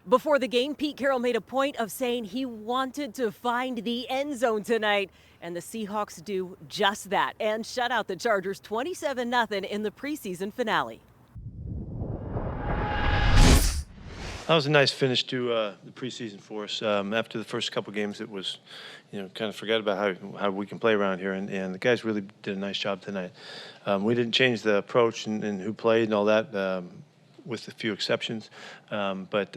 Before the game, Pete Carroll made a point of saying he wanted to find the end zone tonight, and the Seahawks do just that and shut out the Chargers 27-0 in the preseason finale. That was a nice finish to the preseason for us. After the first couple games, it was, kind of forget about how we can play around here, and the guys really did a nice job tonight. We didn't change the approach and who played and all that, with a few exceptions, but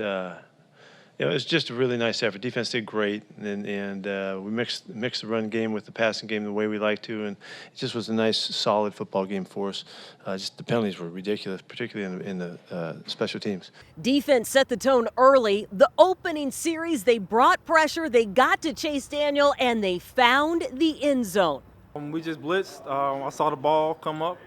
it was just a really nice effort. Defense did great, and we mixed the run game with the passing game the way we like to, and it just was a nice, solid football game for us. Just the penalties were ridiculous, particularly in the special teams. Defense set the tone early. The opening series, they brought pressure, they got to Chase Daniel, and they found the end zone. We just blitzed. I saw the ball come up,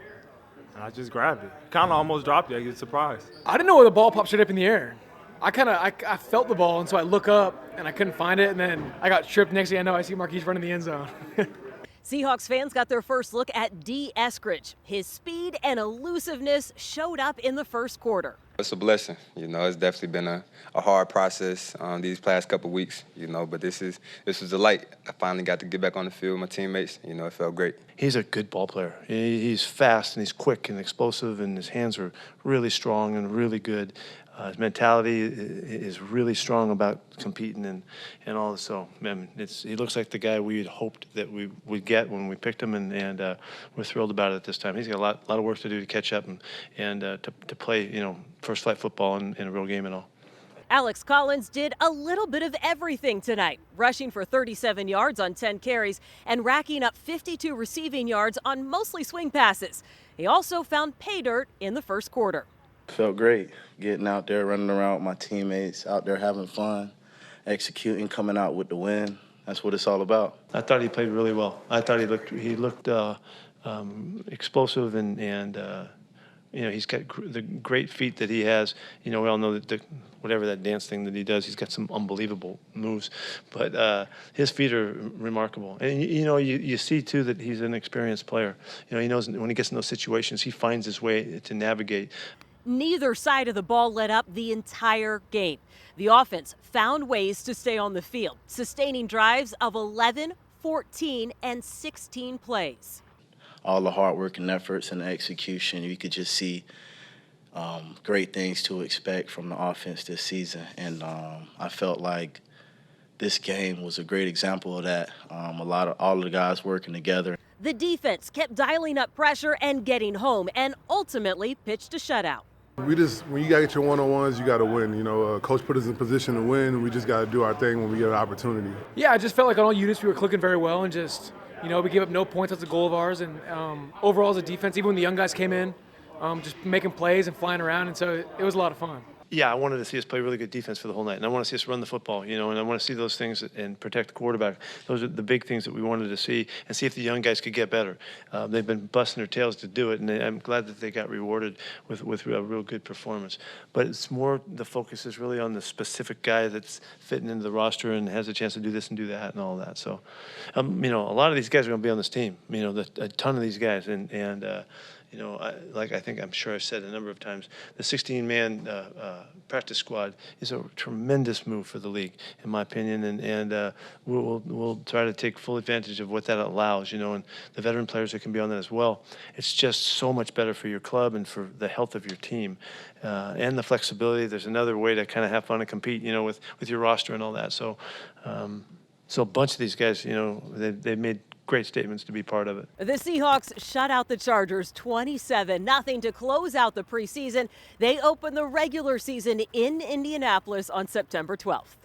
and I just grabbed it. Kind of almost dropped it. I get surprised. I didn't know where the ball popped straight up in the air. I felt the ball, and so I look up, and I couldn't find it, and then I got tripped. Next thing I know, I see MARQUISE running the end zone. Seahawks fans got their first look at ESKRIDGE. His speed and elusiveness showed up in the first quarter. It's a blessing. It's definitely been a hard process these past couple weeks, but this was a light. I finally got to get back on the field with my teammates. It felt great. He's a good ball player. He's fast and he's quick and explosive, and his hands are really strong and really good. His mentality is really strong about competing and all this. So, he looks like the guy we had hoped that we would get when we picked him, and we're thrilled about it at this time. He's got a lot of work to do to catch up and to play, first flight football in a real game and all. Alex Collins did a little bit of everything tonight, rushing for 37 yards on 10 carries and racking up 52 receiving yards on mostly swing passes. He also found pay dirt in the first quarter. Felt great getting out there, running around with my teammates, out there having fun, executing, coming out with the win. That's what it's all about. I thought he played really well. I thought he looked explosive and he's got the great feet that he has. We all know that whatever that dance thing that he does, he's got some unbelievable moves. But his feet are remarkable. And, you see, too, that he's an experienced player. He knows when he gets in those situations, he finds his way to navigate. Neither side of the ball let up the entire game. The offense found ways to stay on the field, sustaining drives of 11, 14, and 16 plays. All the hard work and efforts and the execution, you could just see great things to expect from the offense this season. And I felt like this game was a great example of that. All of the guys working together. The defense kept dialing up pressure and getting home, and ultimately pitched a shutout. When you got to get your one-on-ones, you got to win. Coach put us in position to win. We just got to do our thing when we get an opportunity. Yeah, I just felt like on all units we were clicking very well, and just, we gave up no points. That's a goal of ours. And overall as a defense, even when the young guys came in, just making plays and flying around, and so it was a lot of fun. Yeah, I wanted to see us play really good defense for the whole night, and I want to see us run the football, and I want to see those things and protect the quarterback. Those are the big things that we wanted to see, and see if the young guys could get better. They've been busting their tails to do it, and I'm glad that they got rewarded with a real good performance. But it's more, the focus is really on the specific guy that's fitting into the roster and has a chance to do this and do that and all that. So, a lot of these guys are going to be on this team. A ton of these guys, I'm sure I've said a number of times, the 16-man practice squad is a tremendous move for the league, in my opinion, and we'll try to take full advantage of what that allows, and the veteran players that can be on that as well. It's just so much better for your club and for the health of your team, and the flexibility. There's another way to kind of have fun and compete, with your roster and all that. So a bunch of these guys, they've made great statements to be part of it. The Seahawks shut out the Chargers 27-0 to close out the preseason. They open the regular season in Indianapolis on September 12th.